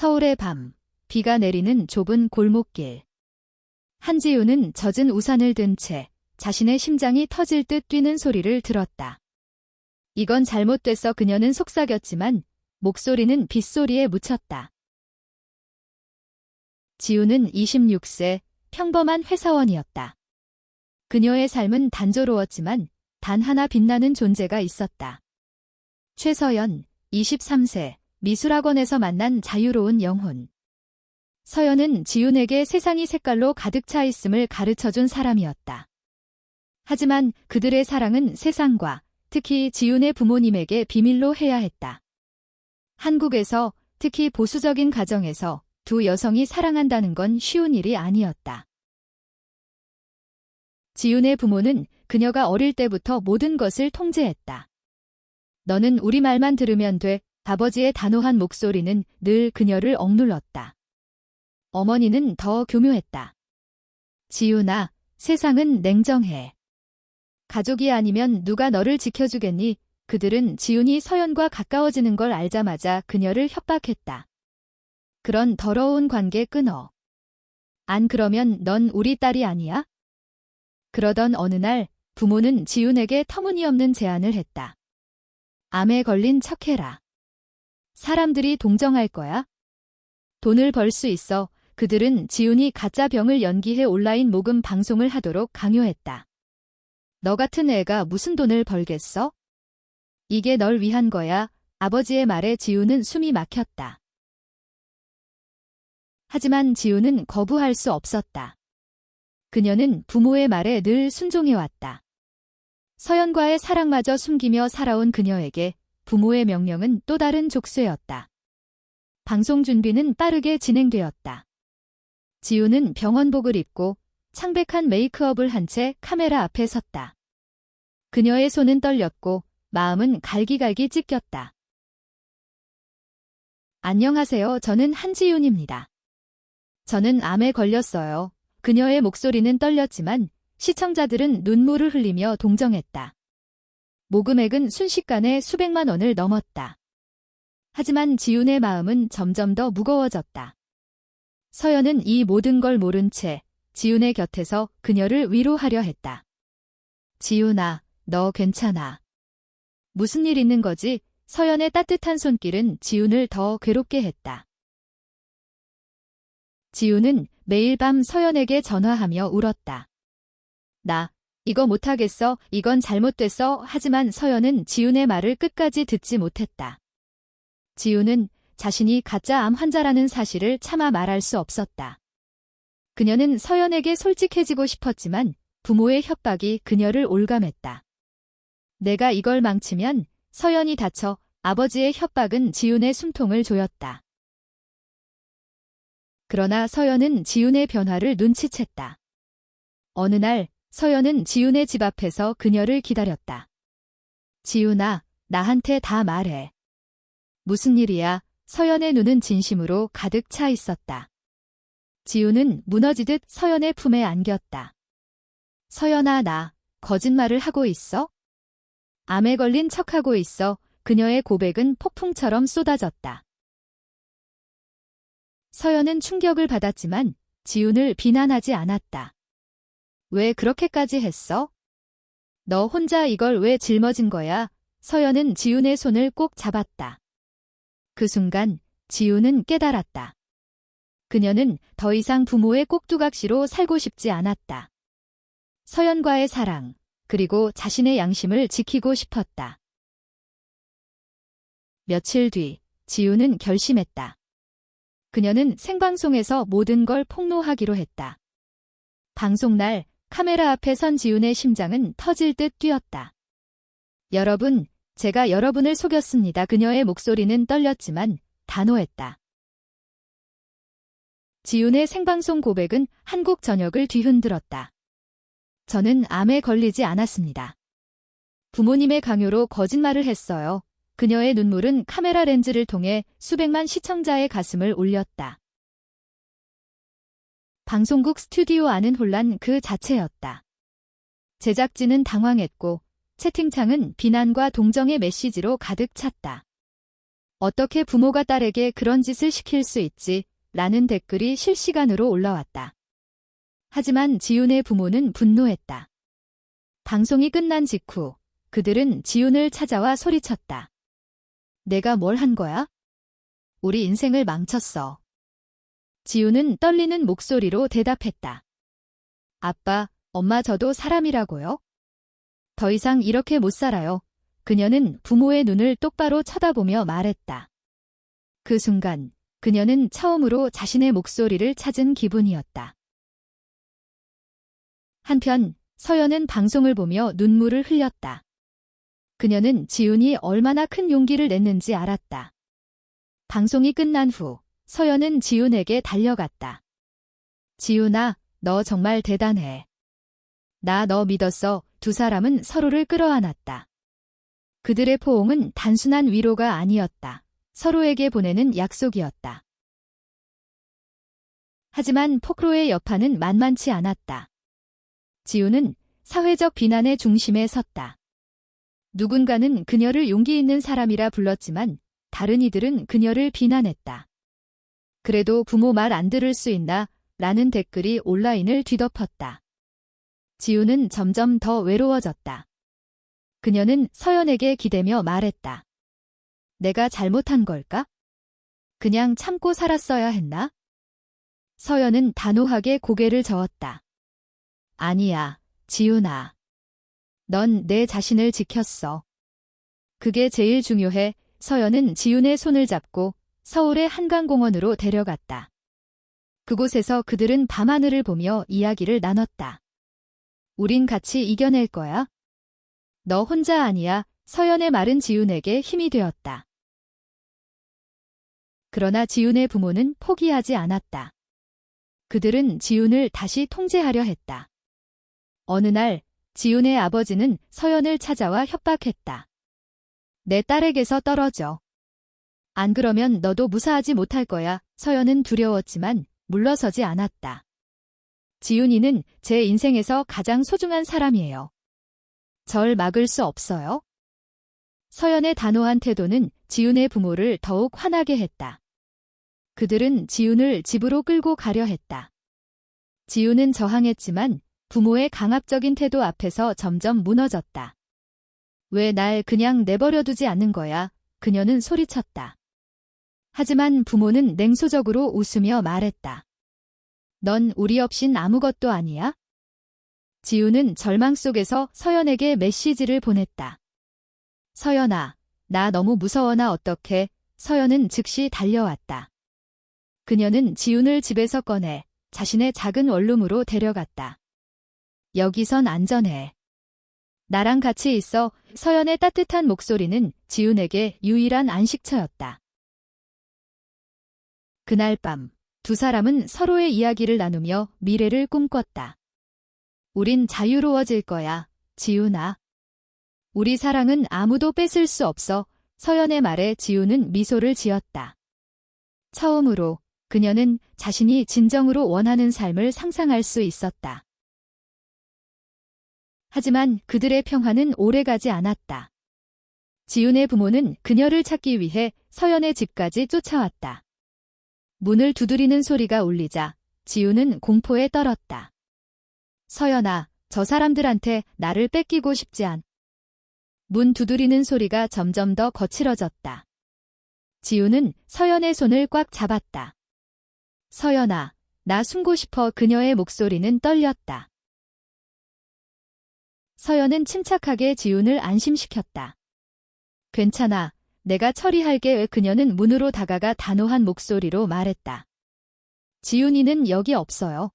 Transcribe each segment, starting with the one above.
서울의 밤, 비가 내리는 좁은 골목길. 한지우는 젖은 우산을 든 채 자신의 심장이 터질 듯 뛰는 소리를 들었다. 이건 잘못됐어. 그녀는 속삭였지만 목소리는 빗소리에 묻혔다. 지우는 26세 평범한 회사원이었다. 그녀의 삶은 단조로웠지만 단 하나 빛나는 존재가 있었다. 최서연, 23세, 미술학원에서 만난 자유로운 영혼. 서연은 지훈에게 세상이 색깔로 가득 차 있음을 가르쳐준 사람이었다. 하지만 그들의 사랑은 세상과 특히 지훈의 부모님에게 비밀로 해야 했다. 한국에서, 특히 보수적인 가정에서 두 여성이 사랑한다는 건 쉬운 일이 아니었다. 지훈의 부모는 그녀가 어릴 때부터 모든 것을 통제했다. 너는 우리 말만 들으면 돼. 아버지의 단호한 목소리는 늘 그녀를 억눌렀다. 어머니는 더 교묘했다. 지훈아, 세상은 냉정해. 가족이 아니면 누가 너를 지켜주겠니? 그들은 지훈이 서연과 가까워지는 걸 알자마자 그녀를 협박했다. 그런 더러운 관계 끊어. 안 그러면 넌 우리 딸이 아니야? 그러던 어느 날 부모는 지훈에게 터무니없는 제안을 했다. 암에 걸린 척해라. 사람들이 동정할 거야. 돈을 벌 수 있어. 그들은 지훈이 가짜 병을 연기해 온라인 모금 방송을 하도록 강요했다. 너 같은 애가 무슨 돈을 벌겠어? 이게 널 위한 거야. 아버지의 말에 지훈은 숨이 막혔다. 하지만 지훈은 거부할 수 없었다. 그녀는 부모의 말에 늘 순종해왔다. 서연과의 사랑마저 숨기며 살아온 그녀에게 부모의 명령은 또 다른 족쇄였다. 방송 준비는 빠르게 진행되었다. 지훈은 병원복을 입고 창백한 메이크업을 한 채 카메라 앞에 섰다. 그녀의 손은 떨렸고 마음은 갈기갈기 찢겼다. 안녕하세요. 저는 한지훈입니다. 저는 암에 걸렸어요. 그녀의 목소리는 떨렸지만 시청자들은 눈물을 흘리며 동정했다. 모금액은 순식간에 수백만 원을 넘었다. 하지만 지훈의 마음은 점점 더 무거워졌다. 서연은 이 모든 걸 모른 채 지훈의 곁에서 그녀를 위로하려 했다. 지훈아, 너 괜찮아. 무슨 일 있는 거지? 서연의 따뜻한 손길은 지훈을 더 괴롭게 했다. 지훈은 매일 밤 서연에게 전화하며 울었다. 나 이거 못하겠어. 이건 잘못됐어. 하지만 서연은 지훈의 말을 끝까지 듣지 못했다. 지훈은 자신이 가짜 암 환자라는 사실을 차마 말할 수 없었다. 그녀는 서연에게 솔직해지고 싶었지만 부모의 협박이 그녀를 올감했다. 내가 이걸 망치면 서연이 다쳐. 아버지의 협박은 지훈의 숨통을 조였다. 그러나 서연은 지훈의 변화를 눈치챘다. 어느 날 서연은 지훈의 집 앞에서 그녀를 기다렸다. 지훈아, 나한테 다 말해. 무슨 일이야? 서연의 눈은 진심으로 가득 차 있었다. 지훈은 무너지듯 서연의 품에 안겼다. 서연아, 나 거짓말을 하고 있어? 암에 걸린 척하고 있어. 그녀의 고백은 폭풍처럼 쏟아졌다. 서연은 충격을 받았지만 지훈을 비난하지 않았다. 왜 그렇게까지 했어? 너 혼자 이걸 왜 짊어진 거야? 서연은 지훈의 손을 꼭 잡았다. 그 순간 지훈은 깨달았다. 그녀는 더 이상 부모의 꼭두각시로 살고 싶지 않았다. 서연과의 사랑, 그리고 자신의 양심을 지키고 싶었다. 며칠 뒤, 지훈은 결심했다. 그녀는 생방송에서 모든 걸 폭로하기로 했다. 방송날, 카메라 앞에 선 지훈의 심장은 터질 듯 뛰었다. 여러분, 제가 여러분을 속였습니다. 그녀의 목소리는 떨렸지만 단호했다. 지훈의 생방송 고백은 한국 전역을 뒤흔들었다. 저는 암에 걸리지 않았습니다. 부모님의 강요로 거짓말을 했어요. 그녀의 눈물은 카메라 렌즈를 통해 수백만 시청자의 가슴을 울렸다. 방송국 스튜디오 안은 혼란 그 자체였다. 제작진은 당황했고 채팅창은 비난과 동정의 메시지로 가득 찼다. 어떻게 부모가 딸에게 그런 짓을 시킬 수 있지? 라는 댓글이 실시간으로 올라왔다. 하지만 지훈의 부모는 분노했다. 방송이 끝난 직후 그들은 지훈을 찾아와 소리쳤다. 내가 뭘 한 거야? 우리 인생을 망쳤어. 지훈은 떨리는 목소리로 대답했다. 아빠, 엄마 저도 사람이라고요? 더 이상 이렇게 못 살아요. 그녀는 부모의 눈을 똑바로 쳐다보며 말했다. 그 순간 그녀는 처음으로 자신의 목소리를 찾은 기분이었다. 한편 서연은 방송을 보며 눈물을 흘렸다. 그녀는 지훈이 얼마나 큰 용기를 냈는지 알았다. 방송이 끝난 후 서연은 지훈에게 달려갔다. 지훈아, 너 정말 대단해. 나 너 믿었어. 두 사람은 서로를 끌어안았다. 그들의 포옹은 단순한 위로가 아니었다. 서로에게 보내는 약속이었다. 하지만 폭로의 여파는 만만치 않았다. 지훈은 사회적 비난의 중심에 섰다. 누군가는 그녀를 용기 있는 사람이라 불렀지만 다른 이들은 그녀를 비난했다. 그래도 부모 말 안 들을 수 있나? 라는 댓글이 온라인을 뒤덮었다. 지훈은 점점 더 외로워졌다. 그녀는 서연에게 기대며 말했다. 내가 잘못한 걸까? 그냥 참고 살았어야 했나? 서연은 단호하게 고개를 저었다. 아니야, 지훈아. 넌 내 자신을 지켰어. 그게 제일 중요해. 서연은 지훈의 손을 잡고 서울의 한강공원으로 데려갔다. 그곳에서 그들은 밤하늘을 보며 이야기를 나눴다. 우린 같이 이겨낼 거야. 너 혼자 아니야. 서연의 말은 지훈에게 힘이 되었다. 그러나 지훈의 부모는 포기하지 않았다. 그들은 지훈을 다시 통제하려 했다. 어느 날 지훈의 아버지는 서연을 찾아와 협박했다. 내 딸에게서 떨어져. 안 그러면 너도 무사하지 못할 거야. 서연은 두려웠지만 물러서지 않았다. 지훈이는 제 인생에서 가장 소중한 사람이에요. 절 막을 수 없어요. 서연의 단호한 태도는 지훈의 부모를 더욱 화나게 했다. 그들은 지훈을 집으로 끌고 가려 했다. 지훈은 저항했지만 부모의 강압적인 태도 앞에서 점점 무너졌다. 왜 날 그냥 내버려두지 않는 거야? 그녀는 소리쳤다. 하지만 부모는 냉소적으로 웃으며 말했다. 넌 우리 없인 아무것도 아니야? 지훈은 절망 속에서 서연에게 메시지를 보냈다. 서연아, 나 너무 무서워. 나 어떡해? 서연은 즉시 달려왔다. 그녀는 지훈을 집에서 꺼내 자신의 작은 원룸으로 데려갔다. 여기선 안전해. 나랑 같이 있어. 서연의 따뜻한 목소리는 지훈에게 유일한 안식처였다. 그날 밤 두 사람은 서로의 이야기를 나누며 미래를 꿈꿨다. 우린 자유로워질 거야, 지훈아. 우리 사랑은 아무도 뺏을 수 없어. 서연의 말에 지훈은 미소를 지었다. 처음으로 그녀는 자신이 진정으로 원하는 삶을 상상할 수 있었다. 하지만 그들의 평화는 오래가지 않았다. 지훈의 부모는 그녀를 찾기 위해 서연의 집까지 쫓아왔다. 문을 두드리는 소리가 울리자 지훈은 공포에 떨었다. 서연아, 저 사람들한테 나를 뺏기고 싶지 않. 문 두드리는 소리가 점점 더 거칠어졌다. 지훈은 서연의 손을 꽉 잡았다. 서연아, 나 숨고 싶어. 그녀의 목소리는 떨렸다. 서연은 침착하게 지훈을 안심시켰다. 괜찮아. 내가 처리할게. 그녀는 문으로 다가가 단호한 목소리로 말했다. 지훈이는 여기 없어요.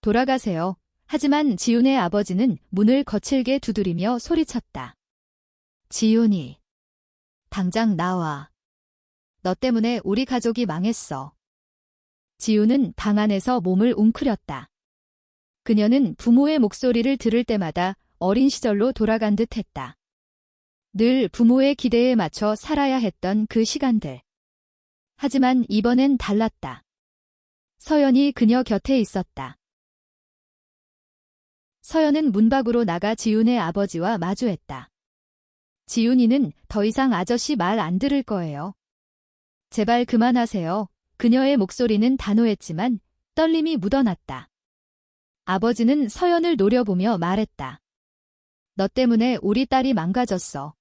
돌아가세요. 하지만 지훈의 아버지는 문을 거칠게 두드리며 소리쳤다. 지훈이, 당장 나와. 너 때문에 우리 가족이 망했어. 지훈은 방 안에서 몸을 웅크렸다. 그녀는 부모의 목소리를 들을 때마다 어린 시절로 돌아간 듯 했다. 늘 부모의 기대에 맞춰 살아야 했던 그 시간들. 하지만 이번엔 달랐다. 서연이 그녀 곁에 있었다. 서연은 문 밖으로 나가 지훈의 아버지와 마주했다. 지훈이는 더 이상 아저씨 말 안 들을 거예요. 제발 그만하세요. 그녀의 목소리는 단호했지만 떨림이 묻어났다. 아버지는 서연을 노려보며 말했다. 너 때문에 우리 딸이 망가졌어.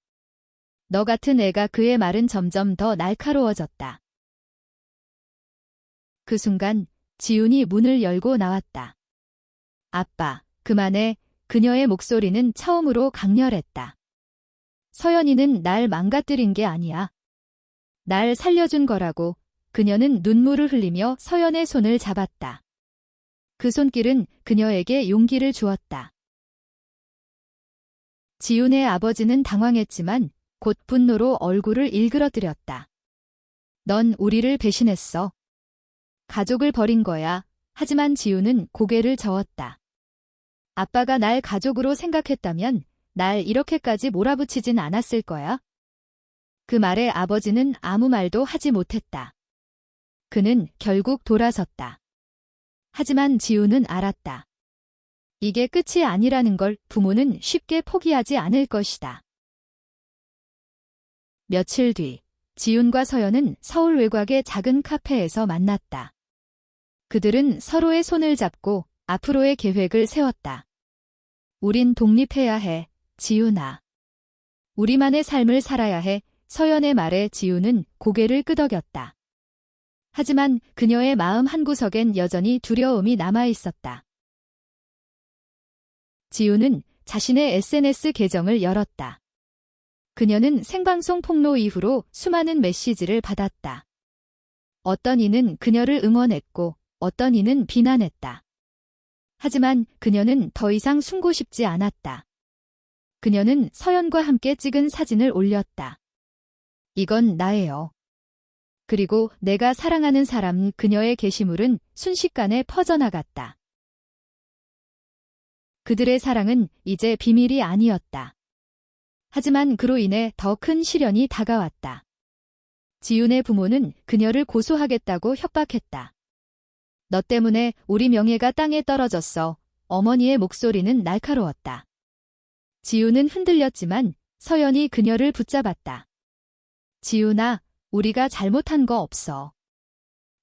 너 같은 애가. 그의 말은 점점 더 날카로워졌다. 그 순간 지훈이 문을 열고 나왔다. 아빠, 그만해. 그녀의 목소리는 처음으로 강렬했다. 서연이는 날 망가뜨린 게 아니야. 날 살려준 거라고. 그녀는 눈물을 흘리며 서연의 손을 잡았다. 그 손길은 그녀에게 용기를 주었다. 지훈의 아버지는 당황했지만 곧 분노로 얼굴을 일그러뜨렸다. 넌 우리를 배신했어. 가족을 버린 거야. 하지만 지훈은 고개를 저었다. 아빠가 날 가족으로 생각했다면 날 이렇게까지 몰아붙이진 않았을 거야. 그 말에 아버지는 아무 말도 하지 못했다. 그는 결국 돌아섰다. 하지만 지훈은 알았다. 이게 끝이 아니라는 걸. 부모는 쉽게 포기하지 않을 것이다. 며칠 뒤, 지훈과 서연은 서울 외곽의 작은 카페에서 만났다. 그들은 서로의 손을 잡고 앞으로의 계획을 세웠다. 우린 독립해야 해, 지훈아. 우리만의 삶을 살아야 해. 서연의 말에 지훈은 고개를 끄덕였다. 하지만 그녀의 마음 한구석엔 여전히 두려움이 남아있었다. 지훈은 자신의 SNS 계정을 열었다. 그녀는 생방송 폭로 이후로 수많은 메시지를 받았다. 어떤 이는 그녀를 응원했고 어떤 이는 비난했다. 하지만 그녀는 더 이상 숨고 싶지 않았다. 그녀는 서연과 함께 찍은 사진을 올렸다. 이건 나예요. 그리고 내가 사랑하는 사람. 그녀의 게시물은 순식간에 퍼져나갔다. 그들의 사랑은 이제 비밀이 아니었다. 하지만 그로 인해 더 큰 시련이 다가왔다. 지훈의 부모는 그녀를 고소하겠다고 협박했다. 너 때문에 우리 명예가 땅에 떨어졌어. 어머니의 목소리는 날카로웠다. 지훈은 흔들렸지만 서연이 그녀를 붙잡았다. 지훈아, 우리가 잘못한 거 없어.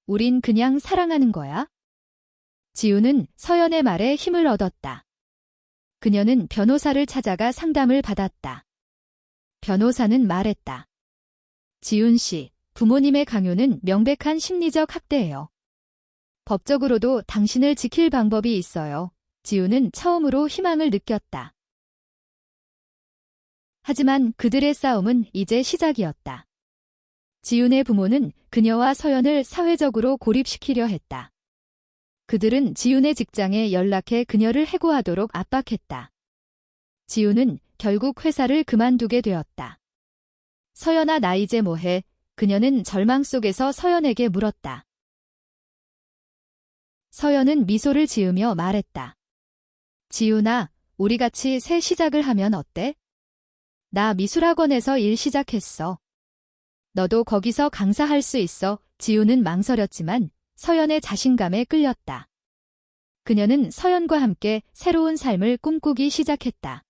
우린 그냥 사랑하는 거야. 지훈은 서연의 말에 힘을 얻었다. 그녀는 변호사를 찾아가 상담을 받았다. 변호사는 말했다. 지훈 씨, 부모님의 강요는 명백한 심리적 학대예요. 법적으로도 당신을 지킬 방법이 있어요. 지훈은 처음으로 희망을 느꼈다. 하지만 그들의 싸움은 이제 시작이었다. 지훈의 부모는 그녀와 서연을 사회적으로 고립시키려 했다. 그들은 지훈의 직장에 연락해 그녀를 해고하도록 압박했다. 지훈은 결국 회사를 그만두게 되었다. 서연아, 나 이제 뭐해? 그녀는 절망 속에서 서연에게 물었다. 서연은 미소를 지으며 말했다. 지훈아, 우리 같이 새 시작을 하면 어때? 나 미술학원에서 일 시작했어. 너도 거기서 강사할 수 있어. 지훈은 망설였지만 서연의 자신감에 끌렸다. 그녀는 서연과 함께 새로운 삶을 꿈꾸기 시작했다.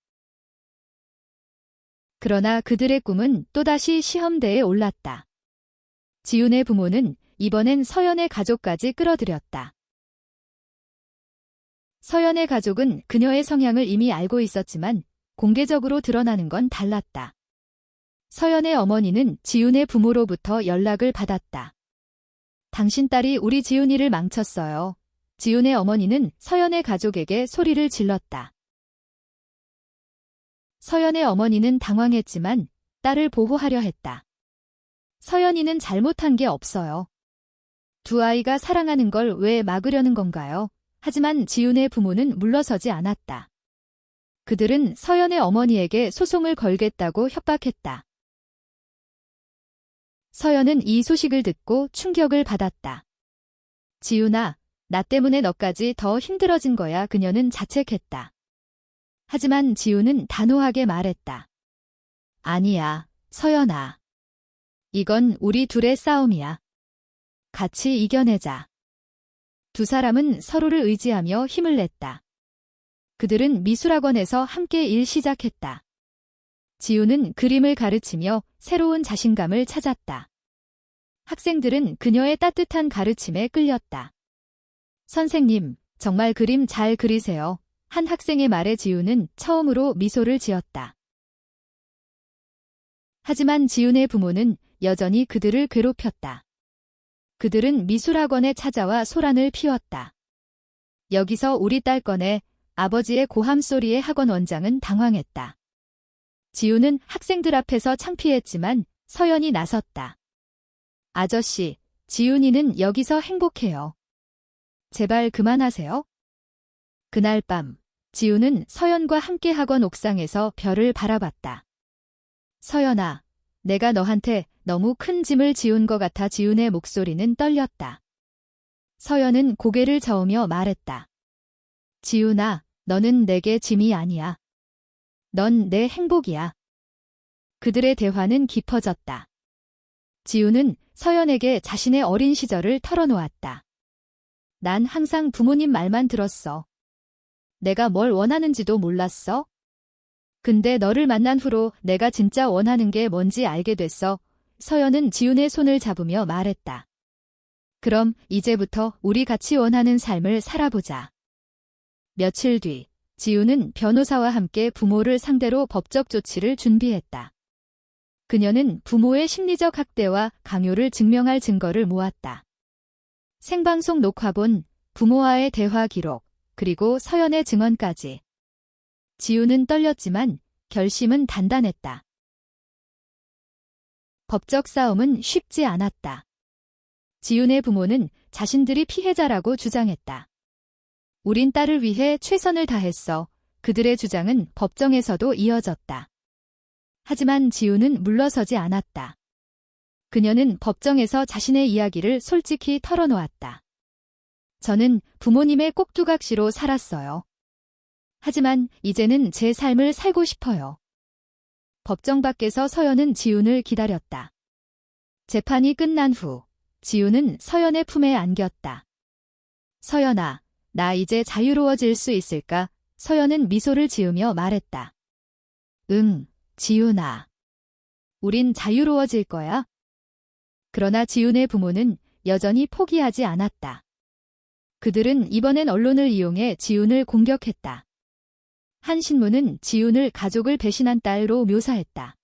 그러나 그들의 꿈은 또다시 시험대에 올랐다. 지훈의 부모는 이번엔 서연의 가족까지 끌어들였다. 서연의 가족은 그녀의 성향을 이미 알고 있었지만 공개적으로 드러나는 건 달랐다. 서연의 어머니는 지훈의 부모로부터 연락을 받았다. 당신 딸이 우리 지훈이를 망쳤어요. 지훈의 어머니는 서연의 가족에게 소리를 질렀다. 서연의 어머니는 당황했지만 딸을 보호하려 했다. 서연이는 잘못한 게 없어요. 두 아이가 사랑하는 걸 왜 막으려는 건가요? 하지만 지훈의 부모는 물러서지 않았다. 그들은 서연의 어머니에게 소송을 걸겠다고 협박했다. 서연은 이 소식을 듣고 충격을 받았다. 지훈아, 나 때문에 너까지 더 힘들어진 거야. 그녀는 자책했다. 하지만 지훈은 단호하게 말했다. 아니야, 서연아. 이건 우리 둘의 싸움이야. 같이 이겨내자. 두 사람은 서로를 의지하며 힘을 냈다. 그들은 미술학원에서 함께 일 시작했다. 지훈은 그림을 가르치며 새로운 자신감을 찾았다. 학생들은 그녀의 따뜻한 가르침에 끌렸다. 선생님, 정말 그림 잘 그리세요. 한 학생의 말에 지우는 처음으로 미소를 지었다. 하지만 지훈의 부모는 여전히 그들을 괴롭혔다. 그들은 미술학원에 찾아와 소란을 피웠다. 여기서 우리 딸 꺼내. 아버지의 고함 소리에 학원 원장은 당황했다. 지훈은 학생들 앞에서 창피했지만 서연이 나섰다. 아저씨, 지훈이는 여기서 행복해요. 제발 그만하세요. 그날 밤, 지훈은 서연과 함께 학원 옥상에서 별을 바라봤다. 서연아, 내가 너한테 너무 큰 짐을 지운 것 같아. 지훈의 목소리는 떨렸다. 서연은 고개를 저으며 말했다. 지훈아, 너는 내게 짐이 아니야. 넌 내 행복이야. 그들의 대화는 깊어졌다. 지훈은 서연에게 자신의 어린 시절을 털어놓았다. 난 항상 부모님 말만 들었어. 내가 뭘 원하는지도 몰랐어. 근데 너를 만난 후로 내가 진짜 원하는 게 뭔지 알게 됐어. 서연은 지훈의 손을 잡으며 말했다. 그럼 이제부터 우리 같이 원하는 삶을 살아보자. 며칠 뒤, 지훈은 변호사와 함께 부모를 상대로 법적 조치를 준비했다. 그녀는 부모의 심리적 학대와 강요를 증명할 증거를 모았다. 생방송 녹화본, 부모와의 대화 기록, 그리고 서연의 증언까지. 지훈은 떨렸지만 결심은 단단했다. 법적 싸움은 쉽지 않았다. 지훈의 부모는 자신들이 피해자라고 주장했다. 우린 딸을 위해 최선을 다했어. 그들의 주장은 법정에서도 이어졌다. 하지만 지훈은 물러서지 않았다. 그녀는 법정에서 자신의 이야기를 솔직히 털어놓았다. 저는 부모님의 꼭두각시로 살았어요. 하지만 이제는 제 삶을 살고 싶어요. 법정 밖에서 서연은 지훈을 기다렸다. 재판이 끝난 후 지훈은 서연의 품에 안겼다. 서연아, 나 이제 자유로워질 수 있을까? 서연은 미소를 지으며 말했다. 응, 지훈아. 우린 자유로워질 거야. 그러나 지훈의 부모는 여전히 포기하지 않았다. 그들은 이번엔 언론을 이용해 지훈을 공격했다. 한 신문은 지훈을 가족을 배신한 딸로 묘사했다.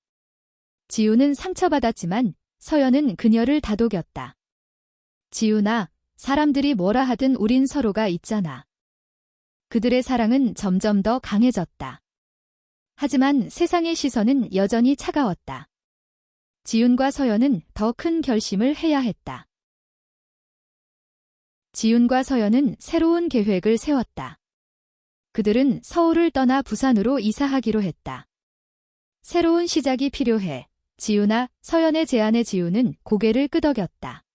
지훈은 상처받았지만 서연은 그녀를 다독였다. 지훈아, 사람들이 뭐라 하든 우린 서로가 있잖아. 그들의 사랑은 점점 더 강해졌다. 하지만 세상의 시선은 여전히 차가웠다. 지훈과 서연은 더 큰 결심을 해야 했다. 지훈과 서연은 새로운 계획을 세웠다. 그들은 서울을 떠나 부산으로 이사하기로 했다. 새로운 시작이 필요해. 지훈아, 서연의 제안에 지훈은 고개를 끄덕였다.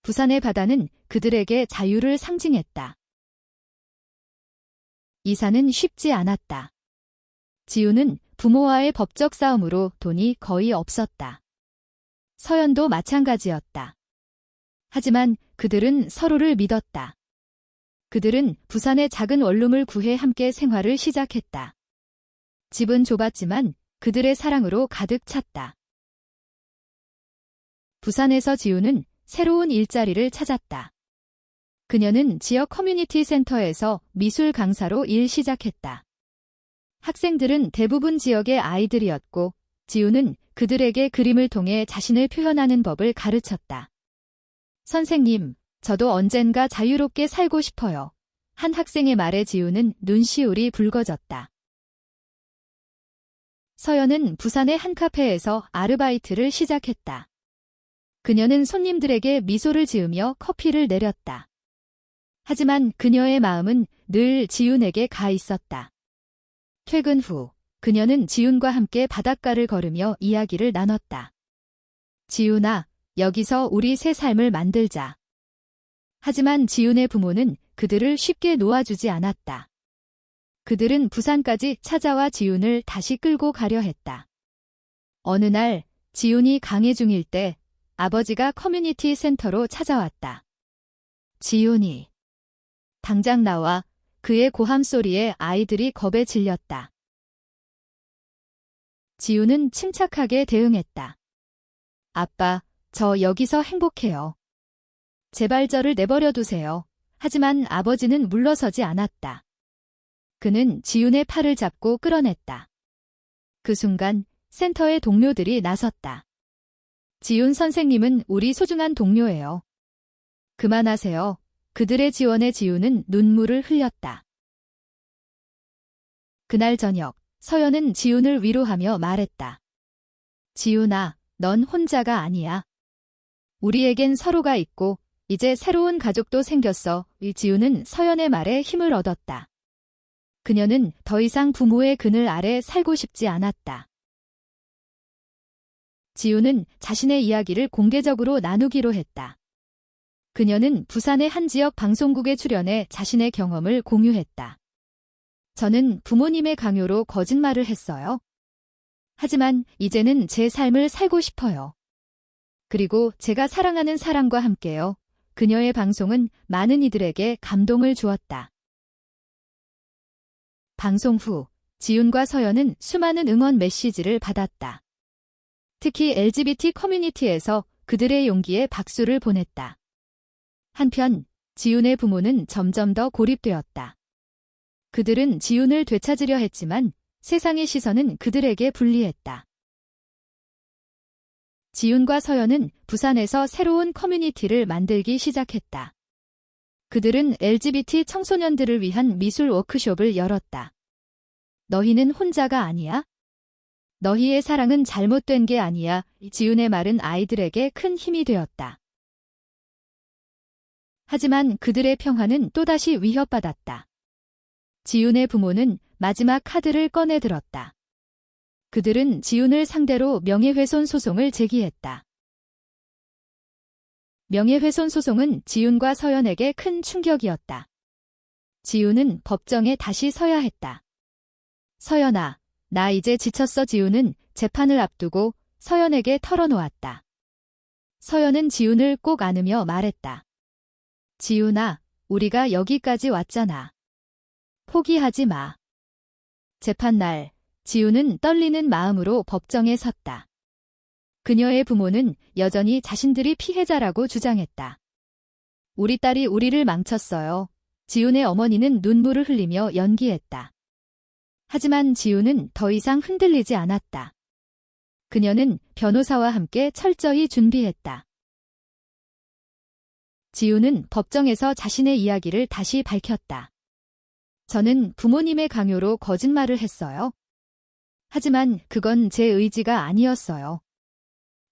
부산의 바다는 그들에게 자유를 상징했다. 이사는 쉽지 않았다. 지훈은 부모와의 법적 싸움으로 돈이 거의 없었다. 서연도 마찬가지였다. 하지만 그들은 서로를 믿었다. 그들은 부산의 작은 원룸을 구해 함께 생활을 시작했다. 집은 좁았지만 그들의 사랑으로 가득 찼다. 부산에서 지훈은 새로운 일자리를 찾았다. 그녀는 지역 커뮤니티 센터에서 미술 강사로 일 시작했다. 학생들은 대부분 지역의 아이들이었고 지훈은 그들에게 그림을 통해 자신을 표현하는 법을 가르쳤다. 선생님, 저도 언젠가 자유롭게 살고 싶어요. 한 학생의 말에 지훈은 눈시울이 붉어졌다. 서연은 부산의 한 카페에서 아르바이트를 시작했다. 그녀는 손님들에게 미소를 지으며 커피를 내렸다. 하지만 그녀의 마음은 늘 지훈에게 가 있었다. 퇴근 후 그녀는 지훈과 함께 바닷가를 걸으며 이야기를 나눴다. 지훈아, 여기서 우리 새 삶을 만들자. 하지만 지훈의 부모는 그들을 쉽게 놓아주지 않았다. 그들은 부산까지 찾아와 지훈을 다시 끌고 가려 했다. 어느 날 지훈이 강의 중일 때 아버지가 커뮤니티 센터로 찾아왔다. 지훈이. 당장 나와. 그의 고함 소리에 아이들이 겁에 질렸다. 지훈은 침착하게 대응했다. 아빠, 저 여기서 행복해요. 제발 저를 내버려 두세요. 하지만 아버지는 물러서지 않았다. 그는 지훈의 팔을 잡고 끌어냈다. 그 순간 센터의 동료들이 나섰다. 지훈 선생님은 우리 소중한 동료예요. 그만하세요. 그들의 지원에 지훈은 눈물을 흘렸다. 그날 저녁, 서연은 지훈을 위로하며 말했다. 지훈아, 넌 혼자가 아니야. 우리에겐 서로가 있고 이제 새로운 가족도 생겼어. 지훈은 서연의 말에 힘을 얻었다. 그녀는 더 이상 부모의 그늘 아래 살고 싶지 않았다. 지훈은 자신의 이야기를 공개적으로 나누기로 했다. 그녀는 부산의 한 지역 방송국에 출연해 자신의 경험을 공유했다. 저는 부모님의 강요로 거짓말을 했어요. 하지만 이제는 제 삶을 살고 싶어요. 그리고 제가 사랑하는 사람과 함께요. 그녀의 방송은 많은 이들에게 감동을 주었다. 방송 후 지훈과 서연은 수많은 응원 메시지를 받았다. 특히 LGBT 커뮤니티에서 그들의 용기에 박수를 보냈다. 한편 지훈의 부모는 점점 더 고립되었다. 그들은 지훈을 되찾으려 했지만 세상의 시선은 그들에게 불리했다. 지훈과 서연은 부산에서 새로운 커뮤니티를 만들기 시작했다. 그들은 LGBT 청소년들을 위한 미술 워크숍을 열었다. 너희는 혼자가 아니야? 너희의 사랑은 잘못된 게 아니야. 지훈의 말은 아이들에게 큰 힘이 되었다. 하지만 그들의 평화는 또다시 위협받았다. 지훈의 부모는 마지막 카드를 꺼내들었다. 그들은 지훈을 상대로 명예훼손 소송을 제기했다. 명예훼손 소송은 지훈과 서연에게 큰 충격이었다. 지훈은 법정에 다시 서야 했다. 서연아, 나 이제 지쳤어. 지훈은 재판을 앞두고 서연에게 털어놓았다. 서연은 지훈을 꼭 안으며 말했다. 지훈아, 우리가 여기까지 왔잖아. 포기하지 마. 재판날, 지훈은 떨리는 마음으로 법정에 섰다. 그녀의 부모는 여전히 자신들이 피해자라고 주장했다. 우리 딸이 우리를 망쳤어요. 지훈의 어머니는 눈물을 흘리며 연기했다. 하지만 지훈은 더 이상 흔들리지 않았다. 그녀는 변호사와 함께 철저히 준비했다. 지훈은 법정에서 자신의 이야기를 다시 밝혔다. 저는 부모님의 강요로 거짓말을 했어요. 하지만 그건 제 의지가 아니었어요.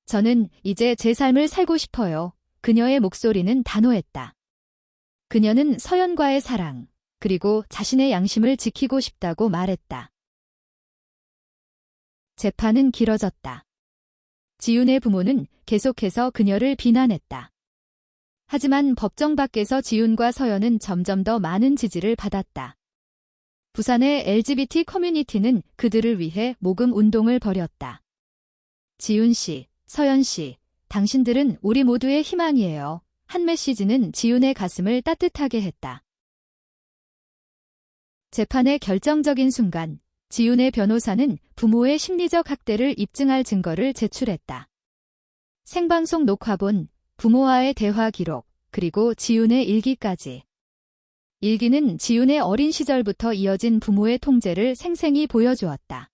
저는 이제 제 삶을 살고 싶어요. 그녀의 목소리는 단호했다. 그녀는 서연과의 사랑, 그리고 자신의 양심을 지키고 싶다고 말했다. 재판은 길어졌다. 지훈의 부모는 계속해서 그녀를 비난했다. 하지만 법정 밖에서 지훈과 서연은 점점 더 많은 지지를 받았다. 부산의 LGBT 커뮤니티는 그들을 위해 모금 운동을 벌였다. 지훈 씨, 서연 씨, 당신들은 우리 모두의 희망이에요. 한 메시지는 지훈의 가슴을 따뜻하게 했다. 재판의 결정적인 순간, 지훈의 변호사는 부모의 심리적 학대를 입증할 증거를 제출했다. 생방송 녹화본, 부모와의 대화 기록, 그리고 지훈의 일기까지. 일기는 지훈의 어린 시절부터 이어진 부모의 통제를 생생히 보여주었다.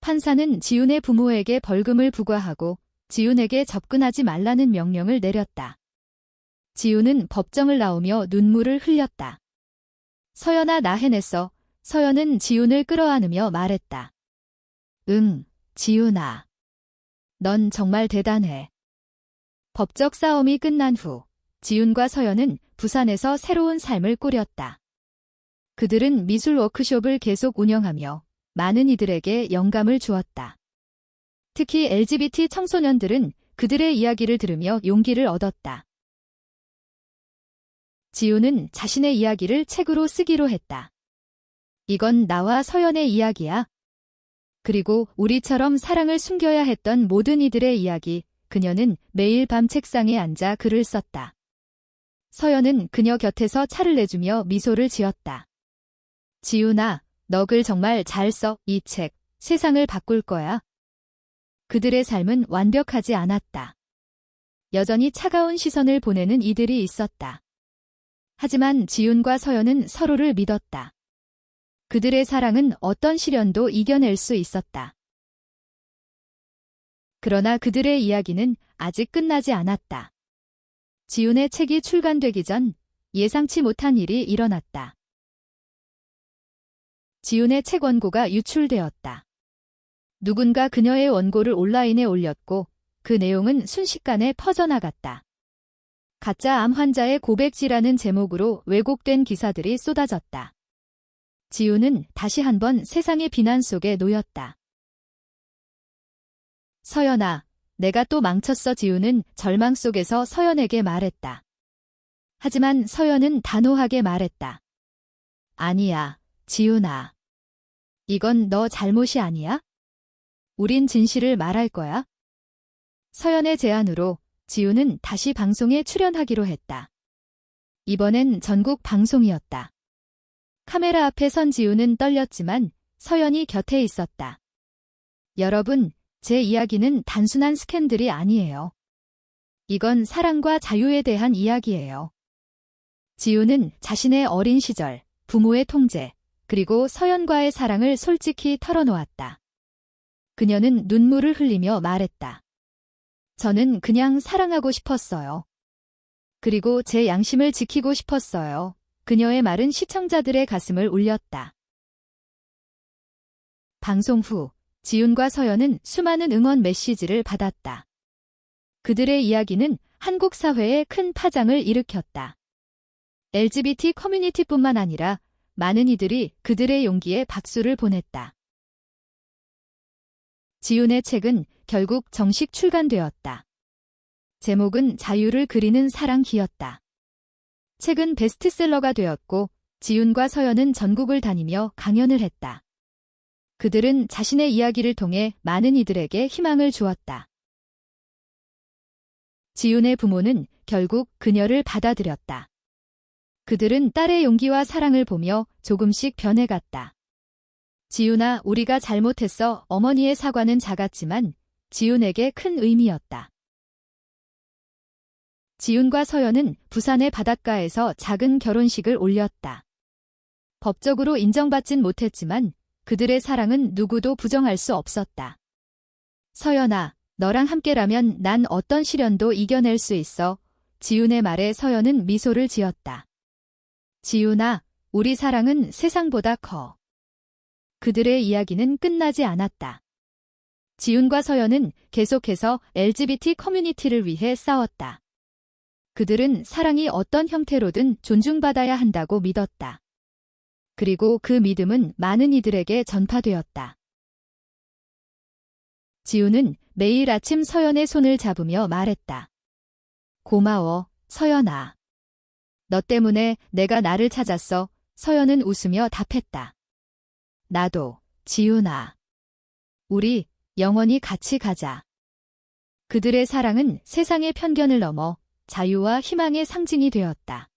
판사는 지훈의 부모에게 벌금을 부과하고 지훈에게 접근하지 말라는 명령을 내렸다. 지훈은 법정을 나오며 눈물을 흘렸다. 서연아, 나 해냈어. 서연은 지훈을 끌어안으며 말했다. 응, 지훈아. 넌 정말 대단해. 법적 싸움이 끝난 후 지훈과 서연은 부산에서 새로운 삶을 꾸렸다. 그들은 미술 워크숍을 계속 운영하며 많은 이들에게 영감을 주었다. 특히 LGBT 청소년들은 그들의 이야기를 들으며 용기를 얻었다. 지훈은 자신의 이야기를 책으로 쓰기로 했다. 이건 나와 서연의 이야기야. 그리고 우리처럼 사랑을 숨겨야 했던 모든 이들의 이야기. 그녀는 매일 밤 책상에 앉아 글을 썼다. 서연은 그녀 곁에서 차를 내주며 미소를 지었다. 지훈아, 너 글 정말 잘 써. 이 책, 세상을 바꿀 거야. 그들의 삶은 완벽하지 않았다. 여전히 차가운 시선을 보내는 이들이 있었다. 하지만 지훈과 서연은 서로를 믿었다. 그들의 사랑은 어떤 시련도 이겨낼 수 있었다. 그러나 그들의 이야기는 아직 끝나지 않았다. 지훈의 책이 출간되기 전 예상치 못한 일이 일어났다. 지훈의 책 원고가 유출되었다. 누군가 그녀의 원고를 온라인에 올렸고 그 내용은 순식간에 퍼져나갔다. 가짜 암 환자의 고백지라는 제목으로 왜곡된 기사들이 쏟아졌다. 지훈은 다시 한번 세상의 비난 속에 놓였다. 서연아, 내가 또 망쳤어. 지훈은 절망 속에서 서연에게 말했다. 하지만 서연은 단호하게 말했다. 아니야, 지훈아. 이건 너 잘못이 아니야? 우린 진실을 말할 거야. 서연의 제안으로 지훈은 다시 방송에 출연하기로 했다. 이번엔 전국 방송이었다. 카메라 앞에 선 지훈은 떨렸지만 서연이 곁에 있었다. 여러분, 제 이야기는 단순한 스캔들이 아니에요. 이건 사랑과 자유에 대한 이야기예요. 지훈은 자신의 어린 시절, 부모의 통제, 그리고 서연과의 사랑을 솔직히 털어놓았다. 그녀는 눈물을 흘리며 말했다. 저는 그냥 사랑하고 싶었어요. 그리고 제 양심을 지키고 싶었어요. 그녀의 말은 시청자들의 가슴을 울렸다. 방송 후 지훈과 서연은 수많은 응원 메시지를 받았다. 그들의 이야기는 한국 사회에 큰 파장을 일으켰다. LGBT 커뮤니티뿐만 아니라 많은 이들이 그들의 용기에 박수를 보냈다. 지훈의 책은 결국 정식 출간되었다. 제목은 자유를 그리는 사랑기였다. 책은 베스트셀러가 되었고 지훈과 서연은 전국을 다니며 강연을 했다. 그들은 자신의 이야기를 통해 많은 이들에게 희망을 주었다. 지훈의 부모는 결국 그녀를 받아들였다. 그들은 딸의 용기와 사랑을 보며 조금씩 변해갔다. 지훈아, 우리가 잘못했어. 어머니의 사과는 작았지만 지훈에게 큰 의미였다. 지훈과 서연은 부산의 바닷가에서 작은 결혼식을 올렸다. 법적으로 인정받진 못했지만 그들의 사랑은 누구도 부정할 수 없었다. 서연아, 너랑 함께라면 난 어떤 시련도 이겨낼 수 있어. 지훈의 말에 서연은 미소를 지었다. 지훈아, 우리 사랑은 세상보다 커. 그들의 이야기는 끝나지 않았다. 지훈과 서연은 계속해서 LGBT 커뮤니티를 위해 싸웠다. 그들은 사랑이 어떤 형태로든 존중받아야 한다고 믿었다. 그리고 그 믿음은 많은 이들에게 전파되었다. 지훈은 매일 아침 서연의 손을 잡으며 말했다. 고마워, 서연아. 너 때문에 내가 나를 찾았어. 서연은 웃으며 답했다. 나도, 지훈아. 우리 영원히 같이 가자. 그들의 사랑은 세상의 편견을 넘어 자유와 희망의 상징이 되었다.